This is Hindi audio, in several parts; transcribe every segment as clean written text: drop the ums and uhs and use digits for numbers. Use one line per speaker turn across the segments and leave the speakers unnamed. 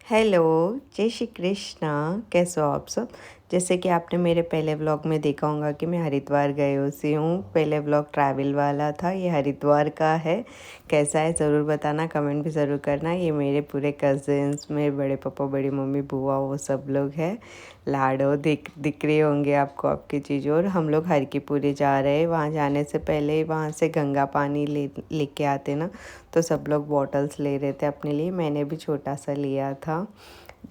हेलो, जय श्री कृष्णा। कैसे हो आप सब? जैसे कि आपने मेरे पहले व्लॉग में देखा होगा कि मैं हरिद्वार गई हुई सी हूँ। पहले व्लॉग ट्रैवल वाला था, ये हरिद्वार का है। कैसा है ज़रूर बताना, कमेंट भी ज़रूर करना। ये मेरे पूरे कज़िन्स, मेरे बड़े पापा, बड़ी मम्मी, बुआ, वो सब लोग हैं। लाडो दिख रही होंगे आपको आपकी चीज़ों। और हम लोग हर की पूरी जा रहे हैं। वहाँ जाने से पहले वहाँ से गंगा पानी लेके आते ना, तो सब लोग बॉटल्स ले रहे थे अपने लिए। मैंने भी छोटा सा लिया था।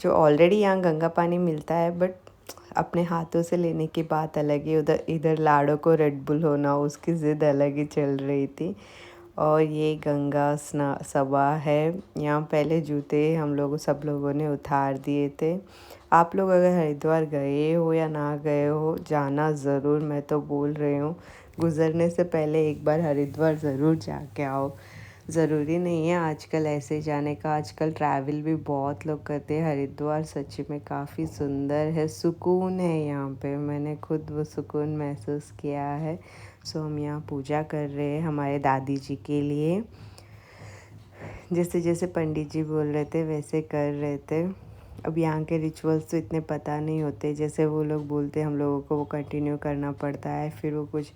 जो ऑलरेडी यहाँ गंगा पानी मिलता है, बट अपने हाथों से लेने की बात अलग ही। उधर इधर लाड़ो को रेड बुल होना, उसकी ज़िद अलग ही चल रही थी। और ये गंगा स्ना सभा है। यहाँ पहले जूते हम लोग सब लोगों ने उतार दिए थे। आप लोग अगर हरिद्वार गए हो या ना गए हो, जाना ज़रूर। मैं तो बोल रही हूँ, गुज़रने से पहले एक बार हरिद्वार ज़रूर जाके आओ। ज़रूरी नहीं है आजकल ऐसे जाने का, आजकल ट्रैवल भी बहुत लोग करते हैं। हरिद्वार सच में काफ़ी सुंदर है, सुकून है यहाँ पे। मैंने खुद वो सुकून महसूस किया है। सो हम यहाँ पूजा कर रहे हैं हमारे दादी जी के लिए। जैसे जैसे पंडित जी बोल रहे थे वैसे कर रहे थे। अब यहाँ के रिचुअल्स तो इतने पता नहीं होते, जैसे वो लोग बोलते हम लोगों को वो कंटिन्यू करना पड़ता है। फिर वो कुछ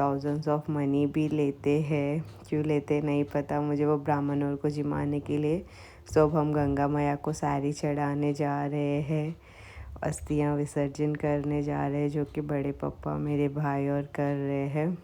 थाउजेंड्स ऑफ मनी भी लेते हैं। क्यों लेते नहीं पता मुझे, वो ब्राह्मणों को जिमाने के लिए। सो अब हम गंगा मैया को साड़ी चढ़ाने जा रहे हैं, अस्थियाँ विसर्जन करने जा रहे हैं, जो कि बड़े पापा, मेरे भाई और कर रहे हैं।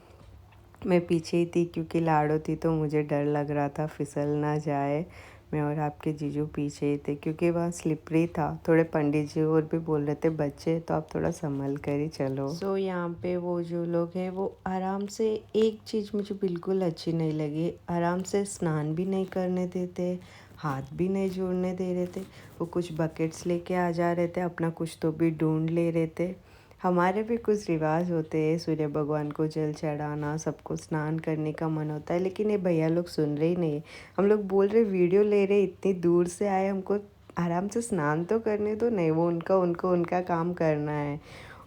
मैं पीछे ही थी क्योंकि लाड़ो थी, तो मुझे डर लग रहा था फिसल ना जाए। मैं और आपके जीजू पीछे ही थे क्योंकि वहाँ स्लिपरी था। थोड़े पंडित जी और भी बोल रहे थे बच्चे तो आप थोड़ा संभल कर ही चलो। सो यहाँ पे वो जो लोग हैं वो आराम से, एक चीज़ मुझे बिल्कुल अच्छी नहीं लगी, आराम से स्नान भी नहीं करने देते, हाथ भी नहीं जोड़ने दे रहे थे। वो कुछ बकेट्स लेके आ जा रहे थे, अपना कुछ तो भी ढूंढ ले रहे थे। हमारे भी कुछ रिवाज होते हैं, सूर्य भगवान को जल चढ़ाना, सबको स्नान करने का मन होता है, लेकिन ये भैया लोग सुन रहे ही नहीं। हम लोग बोल रहे वीडियो ले रहे, इतनी दूर से आए, हमको आराम से स्नान तो करने दो। नहीं, वो उनका काम करना है।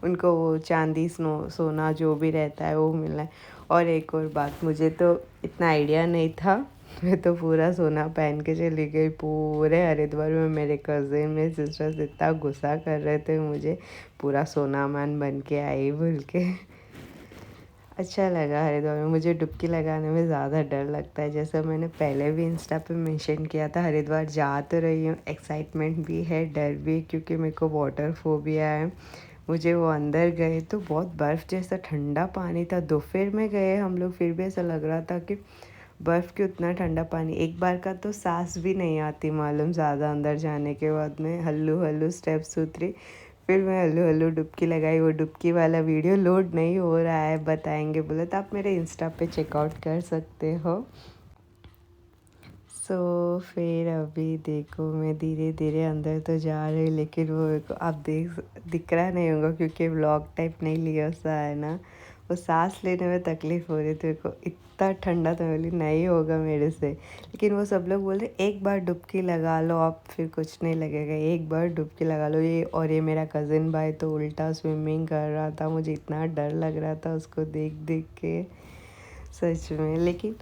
उनको वो चांदी सोना जो भी रहता है वो मिलना है। और एक और बात, मुझे तो इतना आइडिया नहीं था। मैं तो पूरा सोना पहन के चली गई पूरे हरिद्वार में। मेरे कज़िन, मेरे सिस्टर्स इतना गुस्सा कर रहे थे मुझे, पूरा सोना मान बन के आई बोल के। अच्छा लगा हरिद्वार में। मुझे डुबकी लगाने में ज़्यादा डर लगता है, जैसा मैंने पहले भी इंस्टा पे मेंशन किया था। हरिद्वार जा तो रही हूँ, एक्साइटमेंट भी है, डर भी, क्योंकि मेरे को वाटर फोबिया है। मुझे वो अंदर गए तो बहुत बर्फ़ जैसा ठंडा पानी था। दोपहर में गए हम लोग, फिर भी ऐसा लग रहा था कि बर्फ़ के उतना ठंडा पानी। एक बार का तो सांस भी नहीं आती मालूम, ज़्यादा अंदर जाने के बाद में हल्लू हल्लू स्टेप्स उतरी। फिर मैं हल्लू हल्लू डुबकी लगाई। वो डुबकी वाला वीडियो लोड नहीं हो रहा है, बताएंगे बोले तो आप मेरे इंस्टा पे चेकआउट कर सकते हो। सो फिर अभी देखो, मैं धीरे धीरे अंदर तो जा रही, लेकिन वो आप दिख रहा नहीं होगा क्योंकि व्लॉग टाइप नहीं लिया सा है ना। वो सांस लेने में तकलीफ़ हो रही थी को, इतना ठंडा तो बोली नहीं होगा मेरे से। लेकिन वो सब लोग बोल रहे एक बार डुबकी लगा लो आप, फिर कुछ नहीं लगेगा, एक बार डुबकी लगा लो। ये मेरा कज़िन भाई तो उल्टा स्विमिंग कर रहा था, मुझे इतना डर लग रहा था उसको देख देख के, सच में। लेकिन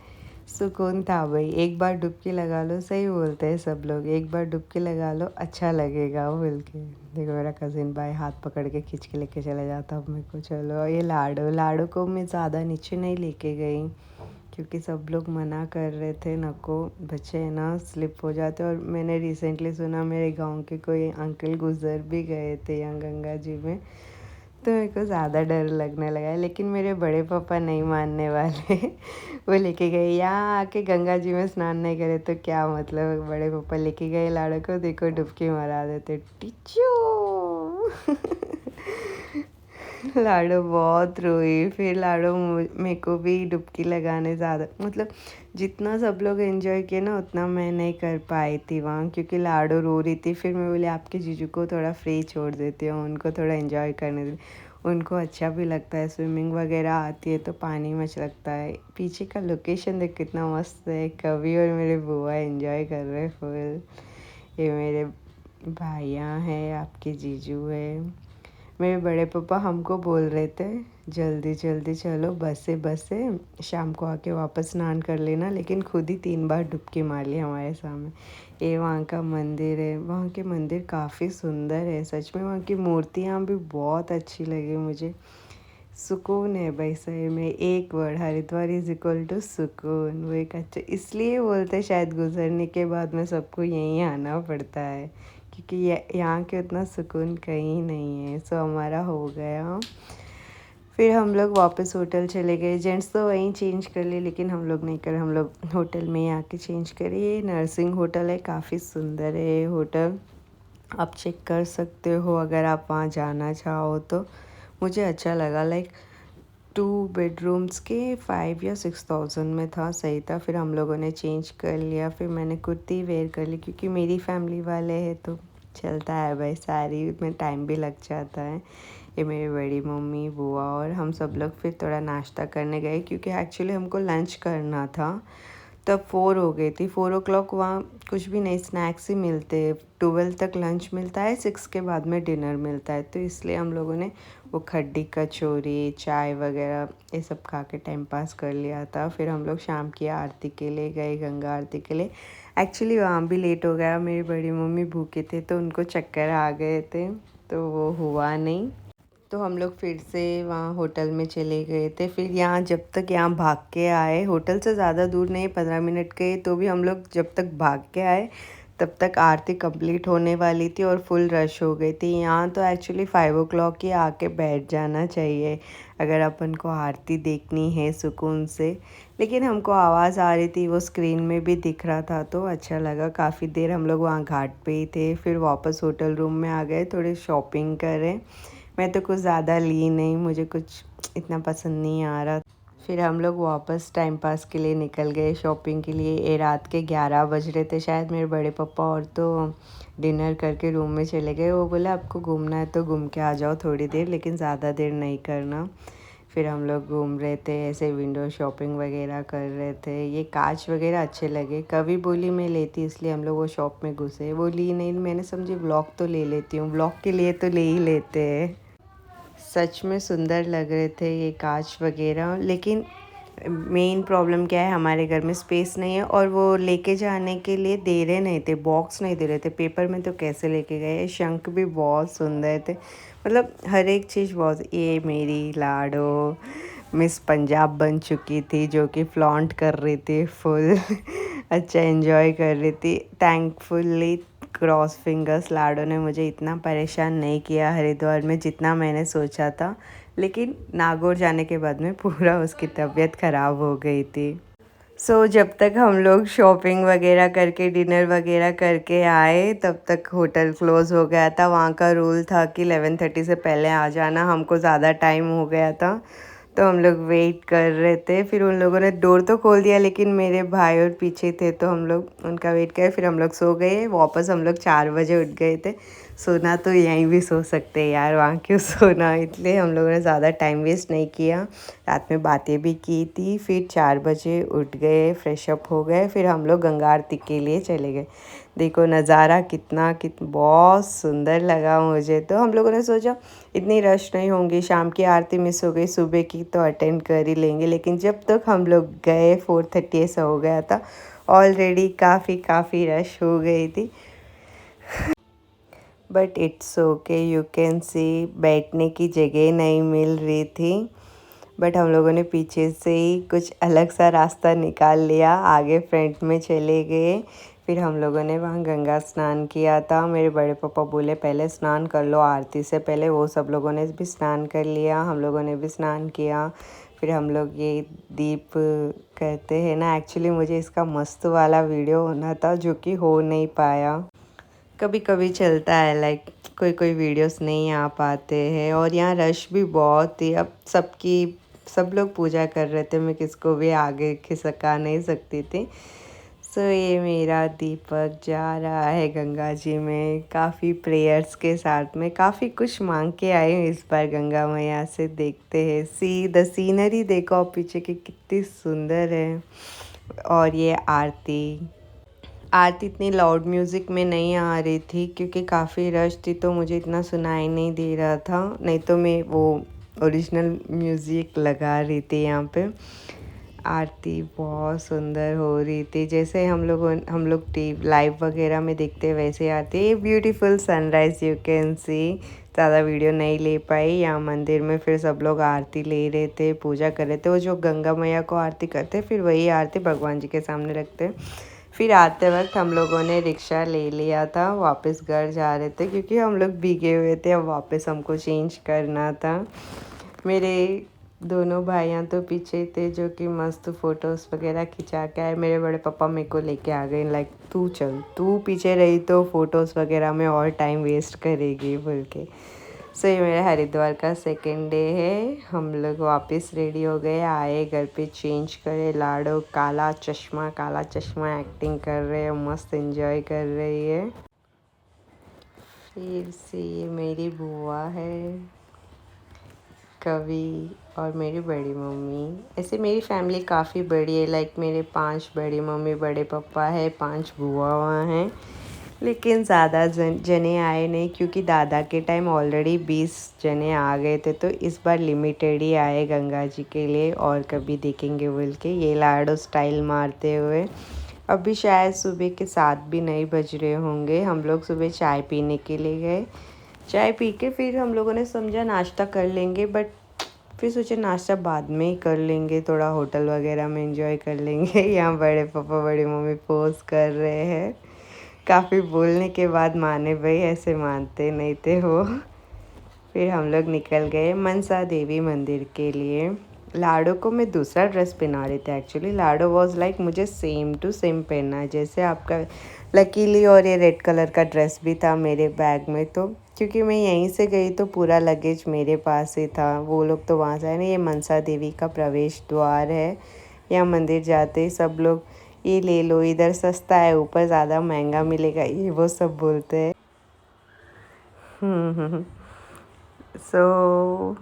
सुकून था भाई। एक बार डुबकी लगा लो, सही बोलते हैं सब लोग, एक बार डुबकी लगा लो अच्छा लगेगा बोल के। देखो मेरा कज़िन भाई हाथ पकड़ के खींच के लेके चला जाता अब मेरे को। चलो, ये लाडो लाडो को मैं ज़्यादा नीचे नहीं लेके गई क्योंकि सब लोग मना कर रहे थे, नको बच्चे है ना स्लिप हो जाते। और मैंने रिसेंटली सुना मेरे गांव के कोई अंकल गुजर भी गए थे यहाँ गंगा जी में, तो मेरे को ज़्यादा डर लगने लगा है। लेकिन मेरे बड़े पापा नहीं मानने वाले। वो लेके गए, यहाँ आके गंगा जी में स्नान नहीं करे तो क्या मतलब। बड़े पापा लेके गए लाड़ो को, देखो डुबकी मारा देते टिचू। लाडो बहुत रोई। फिर लाडो मेरे को भी डुबकी लगाने ज़्यादा, मतलब जितना सब लोग एंजॉय किए ना उतना मैं नहीं कर पाई थी वहाँ, क्योंकि लाडो रो रही थी। फिर मैं बोली आपके जीजू को थोड़ा फ्री छोड़ देती हूँ, उनको थोड़ा एंजॉय करने दे। उनको अच्छा भी लगता है, स्विमिंग वगैरह आती है तो पानी में अच्छा लगता है। पीछे का लोकेशन देख कितना मस्त है, कवि और मेरे बुआ एंजॉय कर रहे फुल। ये मेरे भाइयाँ हैं, आपके जीजू है, मेरे बड़े पापा हमको बोल रहे थे जल्दी जल्दी चलो, बस से शाम को आके वापस स्नान कर लेना, लेकिन खुद ही 3 बार डुबकी मार ली हमारे सामने। ये वहाँ का मंदिर है, वहाँ के मंदिर काफ़ी सुंदर है सच में, वहाँ की मूर्तियाँ भी बहुत अच्छी लगी मुझे। सुकून है भाई, सही में एक word, Haridwar is equal to सुकून। वो एक अच्छा, इसलिए बोलते शायद गुजरने के बाद में सबको यहीं आना पड़ता है, क्योंकि यहाँ के उतना सुकून कहीं नहीं है। सो हमारा हो गया, फिर हम लोग वापस होटल चले गए। जेंट्स तो वहीं चेंज कर लिए, लेकिन हम लोग नहीं करे, हम लोग होटल में ही आके चेंज करे। ये नर्सिंग होटल है, काफ़ी सुंदर है ये होटल, आप चेक कर सकते हो अगर आप वहाँ जाना चाहो तो। मुझे अच्छा लगा, लाइक 2 बेडरूम्स के 5 या 6 थाउजेंड में था, सही था। फिर हम लोगों ने चेंज कर लिया, फिर मैंने कुर्ती वेयर कर ली, क्योंकि मेरी फैमिली वाले हैं तो चलता है भाई, साड़ी में टाइम भी लग जाता है। ये मेरी बड़ी मम्मी, बुआ और हम सब लोग फिर थोड़ा नाश्ता करने गए, क्योंकि एक्चुअली हमको लंच करना था। तब 4 हो गई थी, 4 o'clock वहाँ कुछ भी नहीं, स्नैक्स ही मिलते। 12 तक लंच मिलता है, 6 के बाद में डिनर मिलता है, तो इसलिए हम लोगों ने वो खड्डी कचौरी चाय वगैरह ये सब खा के टाइम पास कर लिया था। फिर हम लोग शाम की आरती के लिए गए, गंगा आरती के लिए। एक्चुअली वहाँ भी लेट हो गया, मेरी बड़ी मम्मी भूखे थे तो उनको चक्कर आ गए थे, तो वो हुआ नहीं। तो हम लोग फिर से वहाँ होटल में चले गए थे। फिर यहाँ जब तक यहाँ भाग के आए, होटल से ज़्यादा दूर नहीं, 15 मिनट के, तो भी हम लोग जब तक भाग के आए तब तक आरती कंप्लीट होने वाली थी और फुल रश हो गई थी। यहाँ तो एक्चुअली 5 o'clock ही आके बैठ जाना चाहिए अगर अपन को आरती देखनी है सुकून से, लेकिन हमको आवाज़ आ रही थी, वो स्क्रीन में भी दिख रहा था तो अच्छा लगा। काफ़ी देर हम लोग वहाँ घाट पे ही थे, फिर वापस होटल रूम में आ गए, थोड़ी शॉपिंग करें। मैं तो कुछ ज़्यादा ली नहीं, मुझे कुछ इतना पसंद नहीं आ रहा। फिर हम लोग वापस टाइम पास के लिए निकल गए शॉपिंग के लिए। ये रात के 11 बज रहे थे शायद, मेरे बड़े पापा और तो डिनर करके रूम में चले गए। वो बोले आपको घूमना है तो घूम के आ जाओ थोड़ी देर, लेकिन ज़्यादा देर नहीं करना। फिर हम लोग घूम रहे थे, ऐसे विंडो शॉपिंग वगैरह कर रहे थे। ये कांच वगैरह अच्छे लगे, कभी बोली मैं लेती, इसलिए हम लोग वो शॉप में घुसे। वो ली नहीं, मैंने समझी ब्लॉग तो ले लेती हूँ, ब्लॉग के लिए तो ले ही लेते हैं। सच में सुंदर लग रहे थे ये कांच वगैरह, लेकिन मेन प्रॉब्लम क्या है, हमारे घर में स्पेस नहीं है, और वो लेके जाने के लिए दे रहे नहीं थे, बॉक्स नहीं दे रहे थे पेपर में, तो कैसे लेके गए। शंख भी बहुत सुंदर थे, मतलब हर एक चीज़ बहुत। ये मेरी लाडो मिस पंजाब बन चुकी थी, जो कि फ्लॉन्ट कर रही थी फुल अच्छा एंजॉय कर रही थी। थैंकफुली क्रॉस फिंगर्स लाडो ने मुझे इतना परेशान नहीं किया हरिद्वार में जितना मैंने सोचा था, लेकिन नागौर जाने के बाद में पूरा उसकी तबीयत ख़राब हो गई थी। जब तक हम लोग शॉपिंग वगैरह करके डिनर वगैरह करके आए, तब तक होटल क्लोज़ हो गया था। वहाँ का रूल था कि 11:30 से पहले आ जाना, हमको ज़्यादा टाइम हो गया था तो हम लोग वेट कर रहे थे। फिर उन लोगों ने डोर तो खोल दिया, लेकिन मेरे भाई और पीछे थे तो हम लोग उनका वेट किया। फिर हम लोग सो गए, वापस हम लोग 4 बजे उठ गए थे। सोना तो यहीं भी सो सकते हैं यार, वहाँ क्यों सोना, इसलिए हम लोगों ने ज़्यादा टाइम वेस्ट नहीं किया, रात में बातें भी की थी। फिर 4 बजे उठ गए, फ्रेश अप हो गए, फिर हम लोग गंगा आरती के लिए चले गए। देखो नज़ारा कितना बहुत सुंदर लगा मुझे। तो हम लोगों ने सोचा इतनी रश नहीं होंगी, शाम की आरती मिस हो गई, सुबह की तो अटेंड कर ही लेंगे। लेकिन जब तक हम लोग गए 4:30 ऐसा हो गया था, ऑलरेडी काफ़ी रश हो गई थी। But it's okay, you can सी बैठने की जगह नहीं मिल रही थी। बट हम लोगों ने पीछे से ही कुछ अलग सा रास्ता निकाल लिया, आगे फ्रंट में चले गए। फिर हम लोगों ने वहाँ गंगा स्नान किया था। मेरे बड़े पापा बोले पहले स्नान कर लो आरती से पहले, वो सब लोगों ने भी स्नान कर लिया, हम लोगों ने भी स्नान किया। फिर हम लोग ये दीप कहते हैं ना, एक्चुअली मुझे इसका मस्त वाला वीडियो होना था जो कि हो नहीं पाया। कभी कभी चलता है, लाइक कोई वीडियोस नहीं आ पाते हैं, और यहाँ रश भी बहुत थी। अब सब लोग पूजा कर रहे थे, मैं किसको भी आगे खिसका नहीं सकती थी। ये मेरा दीपक जा रहा है गंगा जी में, काफ़ी प्रेयर्स के साथ में। काफ़ी कुछ मांग के आई हूँ इस बार गंगा मैया से। देखते हैं द सीनरी देखो आप पीछे की कितनी सुंदर है। और ये आरती आरती इतनी लाउड म्यूज़िक में नहीं आ रही थी क्योंकि काफ़ी रश थी, तो मुझे इतना सुनाई नहीं दे रहा था, नहीं तो मैं वो ओरिजिनल म्यूज़िक लगा रही थी यहाँ पे। आरती बहुत सुंदर हो रही थी, जैसे हम लोग टी लाइव वगैरह में देखते हैं वैसे Aarti. Beautiful sunrise you can see. ज़्यादा वीडियो नहीं ले पाई। यहाँ मंदिर में फिर सब लोग आरती ले रहे थे, पूजा कर रहे थे। वो जो गंगा मैया को आरती करते फिर वही आरती भगवान जी के सामने रखते। फिर आते वक्त हम लोगों ने रिक्शा ले लिया था, वापस घर जा रहे थे क्योंकि हम लोग भीगे हुए थे, अब वापस हमको चेंज करना था। मेरे दोनों भाइयाँ तो पीछे थे जो कि मस्त फ़ोटोज़ वगैरह खिंचा के आए। मेरे बड़े पापा मेरे को लेके आ गए, लाइक तू चल, तू पीछे रही तो फ़ोटोज़ वगैरह में और टाइम वेस्ट करेगी बोल के। सो ये मेरा हरिद्वार का सेकेंड डे है। हम लोग वापस रेडी हो गए, आए घर पे, चेंज करे। लाडो काला चश्मा एक्टिंग कर रहे हैं, मस्त एंजॉय कर रही है। फिर से ये मेरी बुआ है, कवि और मेरी बड़ी मम्मी। ऐसे मेरी फैमिली काफ़ी बड़ी है, लाइक मेरे 5 बड़ी मम्मी, बड़े पापा है, 5 बुआ हैं। लेकिन ज़्यादा जने आए नहीं क्योंकि दादा के टाइम ऑलरेडी 20 जने आ गए थे, तो इस बार लिमिटेड ही आए गंगा जी के लिए, और कभी देखेंगे बोल के। ये लाडो स्टाइल मारते हुए। अभी शायद सुबह के 7 भी नहीं बज रहे होंगे। हम लोग सुबह चाय पीने के लिए गए। चाय पी के फिर हम लोगों ने समझा नाश्ता कर लेंगे, बट फिर सोचे नाश्ता बाद में ही कर लेंगे, थोड़ा होटल वगैरह में एंजॉय कर लेंगे। यहाँ बड़े पापा बड़ी मम्मी पोज कर रहे हैं। काफ़ी बोलने के बाद माने भाई, ऐसे मानते नहीं थे वो। फिर हम लोग निकल गए मनसा देवी मंदिर के लिए। लाडो को मैं दूसरा ड्रेस पहना रही थी एक्चुअली। लाडो वॉज लाइक मुझे सेम टू सेम पहनना है जैसे आपका, लकीली। और ये रेड कलर का ड्रेस भी था मेरे बैग में, तो क्योंकि मैं यहीं से गई तो पूरा लगेज मेरे पास ही था, वो लोग तो वहाँ से आए ना। ये मनसा देवी का प्रवेश द्वार है। यहाँ मंदिर जाते ही सब लोग ये ले लो, इधर सस्ता है, ऊपर ज़्यादा महंगा मिलेगा, ये वो सब बोलते हैं। सो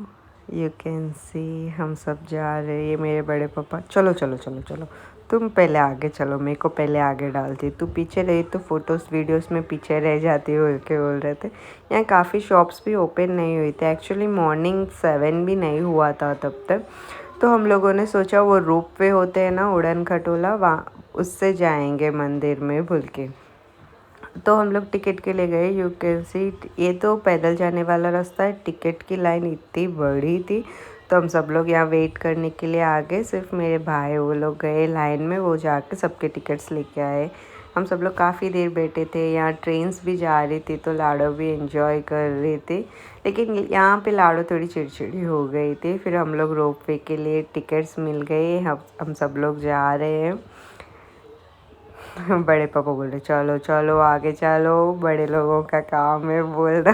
यू कैन सी हम सब जा रहे। ये मेरे बड़े पापा, चलो चलो चलो चलो, तुम पहले आगे चलो, मेरे को पहले आगे डालती, तू पीछे रही तो फ़ोटोज़ वीडियोस में पीछे रह जाती बोल के बोल रहे थे। यहाँ काफ़ी शॉप्स भी ओपन नहीं हुई थी एक्चुअली, मॉर्निंग 7 भी नहीं हुआ था तब तक। तो हम लोगों ने सोचा वो रोप वे होते हैं ना, उड़न खटोला, वहाँ उससे जाएंगे मंदिर में बोल के। तो हम लोग टिकट के लिए गए। यू कैन सी, ये तो पैदल जाने वाला रास्ता है। टिकट की लाइन इतनी बड़ी थी, तो हम सब लोग यहाँ वेट करने के लिए आ गए। सिर्फ मेरे भाई वो लोग गए लाइन में, वो जाके सबके टिकट्स लेके आए। हम सब लोग काफ़ी देर बैठे थे। यहाँ ट्रेन्स भी जा रही थी, तो लाडो भी एंजॉय कर रही थी। लेकिन यहाँ पे लाडो थोड़ी चिड़चिड़ी हो गई थी। फिर हम लोग रोप वे के लिए टिकट्स मिल गए, हम सब लोग जा रहे हैं। बड़े पापा बोल रहे चलो चलो आगे चलो, बड़े लोगों का काम है बोल रहा।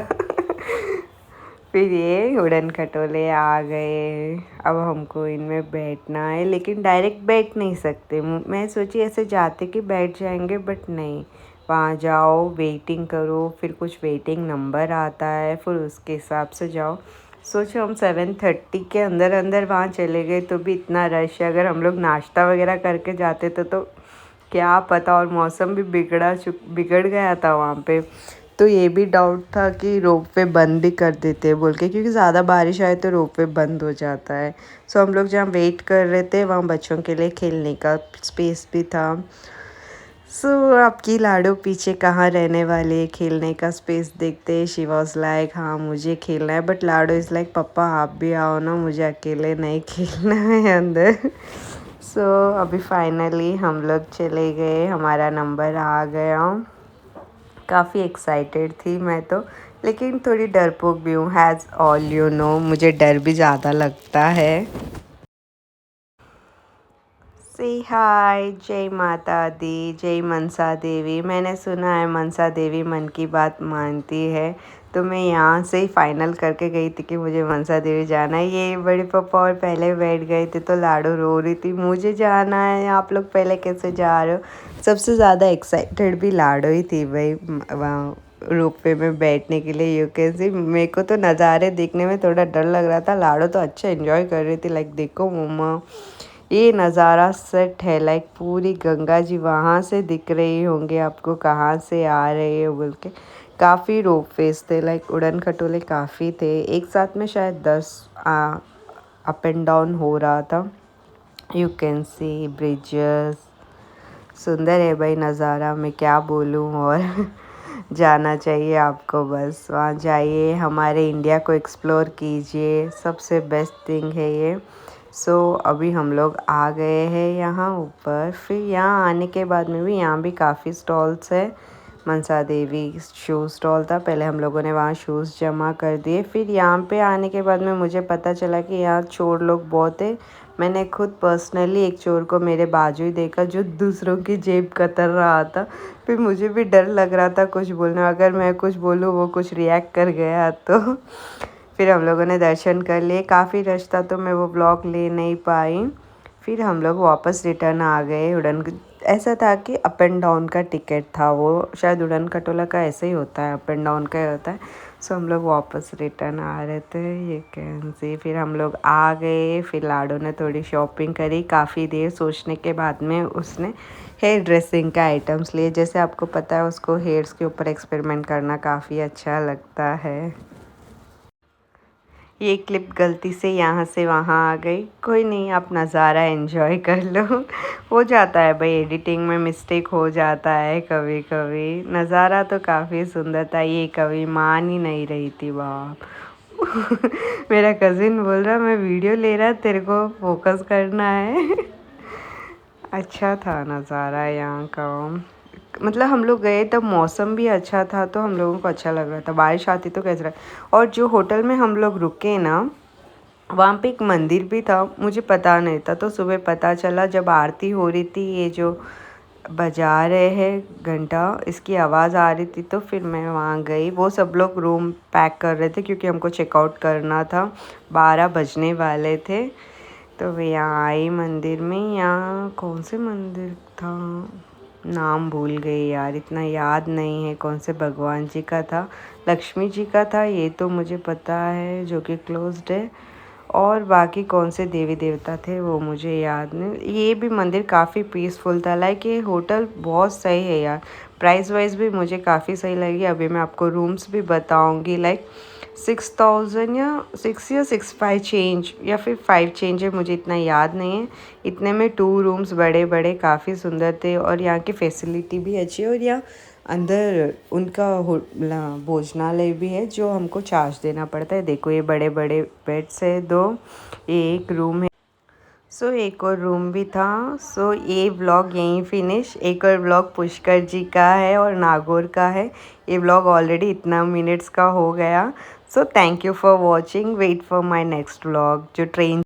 फिर ये उड़न खटोले आ गए। अब हमको इनमें बैठना है, लेकिन डायरेक्ट बैठ नहीं सकते। मैं सोची ऐसे जाते कि बैठ जाएंगे, बट नहीं, वहाँ जाओ, वेटिंग करो, फिर कुछ वेटिंग नंबर आता है, फिर उसके हिसाब से जाओ। सोचो हम 7:30 के अंदर अंदर वहाँ चले गए, तो भी इतना रश है। अगर हम लोग नाश्ता वगैरह करके जाते तो क्या पता। और मौसम भी बिगड़ गया था वहाँ पे, तो ये भी डाउट था कि रोप वे बंद भी कर देते बोल के, क्योंकि ज़्यादा बारिश आए तो रोप वे बंद हो जाता है। सो हम लोग जहाँ वेट कर रहे थे वहाँ बच्चों के लिए खेलने का स्पेस भी था। सो आपकी लाडो पीछे कहाँ रहने वाली है, खेलने का स्पेस देखते। शी वॉज लाइक हाँ मुझे खेलना है, बट लाडो इज़ लाइक पापा आप भी आओ ना, मुझे अकेले नहीं खेलना है अंदर। सो अभी फाइनली हम लोग चले गए, हमारा नंबर आ गया। काफ़ी एक्साइटेड थी मैं तो, लेकिन थोड़ी डरपोक भी हूँ, हैज़ ऑल यू नो, मुझे डर भी ज़्यादा लगता है। से हाय, जय माता दी, जय मनसा देवी। मैंने सुना है मनसा देवी मन की बात मानती है, तो मैं यहाँ से ही फाइनल करके गई थी कि मुझे मनसा देवी जाना है। ये बड़े पापा और पहले बैठ गए थे, तो लाडो रो रही थी मुझे जाना है, आप लोग पहले कैसे जा रहे हो। सबसे ज़्यादा एक्साइटेड भी लाडो ही थी भाई वहाँ रोप वे में बैठने के लिए। यू कैन सी, मेरे को तो नज़ारे देखने में थोड़ा डर लग रहा था, लाडो तो अच्छा एंजॉय कर रही थी, लाइक देखो मम्मा ये नज़ारा सेट है, लाइक पूरी गंगा जी वहाँ से दिख रही होंगे आपको, कहाँ से आ रहे हैं बोल के। काफ़ी रोपवेज थे, लाइक उड़न खटोले काफ़ी थे, एक साथ में शायद 10 अप एंड डाउन हो रहा था। यू कैन सी ब्रिजेस, सुंदर है भाई नज़ारा, मैं क्या बोलूँ। और जाना चाहिए आपको, बस वहाँ जाइए, हमारे इंडिया को एक्सप्लोर कीजिए, सबसे बेस्ट थिंग है ये। अभी हम लोग आ गए हैं यहाँ ऊपर। फिर यहाँ आने के बाद में भी यहाँ भी काफ़ी स्टॉल्स है। मनसा देवी शूज़ स्टॉल था, पहले हम लोगों ने वहाँ शूज़ जमा कर दिए। फिर यहाँ पे आने के बाद में मुझे पता चला कि यहाँ चोर लोग बहुत है। मैंने खुद पर्सनली एक चोर को मेरे बाजू ही देखा जो दूसरों की जेब कतर रहा था। फिर मुझे भी डर लग रहा था कुछ बोलने, अगर मैं कुछ बोलूँ वो कुछ रिएक्ट कर गया तो। फिर हम लोगों ने दर्शन कर लिए, काफ़ी रश था तो मैं वो ब्लॉग ले नहीं पाई। फिर हम लोग वापस रिटर्न आ गए। उड़न ऐसा था कि अप एंड डाउन का टिकट था, वो शायद उड़न खटोला का ऐसे ही होता है, अप एंड डाउन का ही होता है। हम लोग वापस रिटर्न आ रहे थे, ये कैन सी। फिर हम लोग आ गए, फिर लाडो ने थोड़ी शॉपिंग करी, काफ़ी देर सोचने के बाद में उसने हेयर ड्रेसिंग का आइटम्स लिए। जैसे आपको पता है उसको हेयर्स के ऊपर एक्सपेरिमेंट करना काफ़ी अच्छा लगता है। ये क्लिप गलती से यहाँ से वहाँ आ गई, कोई नहीं, आप नज़ारा एंजॉय कर लो। हो जाता है भाई, एडिटिंग में मिस्टेक हो जाता है कभी कभी। नज़ारा तो काफ़ी सुंदर था, ये कभी मान ही नहीं रही थी बाप। मेरा कज़िन बोल रहा मैं वीडियो ले रहा, तेरे को फोकस करना है। अच्छा था नज़ारा यहाँ का। मतलब हम लोग गए तब मौसम भी अच्छा था तो हम लोगों को अच्छा लग रहा था, बारिश आती तो कैसे रहा। और जो होटल में हम लोग रुके ना, वहाँ पे एक मंदिर भी था, मुझे पता नहीं था, तो सुबह पता चला जब आरती हो रही थी, ये जो बजा रहे हैं घंटा, इसकी आवाज़ आ रही थी। तो फिर मैं वहाँ गई, वो सब लोग रूम पैक कर रहे थे क्योंकि हमको चेकआउट करना था, 12 बजने वाले थे। तो मैं यहाँ आई मंदिर में। यहाँ कौन से मंदिर था, नाम भूल गई यार, इतना याद नहीं है कौन से भगवान जी का था। लक्ष्मी जी का था ये तो मुझे पता है, जो कि क्लोज्ड है। और बाकी कौन से देवी देवता थे वो मुझे याद नहीं। ये भी मंदिर काफ़ी पीसफुल था, लाइक ये होटल बहुत सही है यार, प्राइस वाइज भी मुझे काफ़ी सही लगी। अभी मैं आपको रूम्स भी बताऊंगी, लाइक 6000 या 6 या 6 5 चेंज या फिर 5 चेंज है, मुझे इतना याद नहीं है। इतने में 2 रूम्स बड़े बड़े काफ़ी सुंदर थे, और यहाँ की फैसिलिटी भी अच्छी है। और यहाँ अंदर उनका भोजनालय भी है जो हमको चार्ज देना पड़ता है। देखो ये बड़े बड़े बेड्स है 2, ये एक रूम है। एक और रूम भी था। ये व्लॉग यहीं फिनिश। एक और व्लॉग पुष्कर जी का है और नागौर का है। ये व्लॉग ऑलरेडी इतना मिनट्स का हो गया। Thank you for watching, wait for my next vlog जो ट्रेन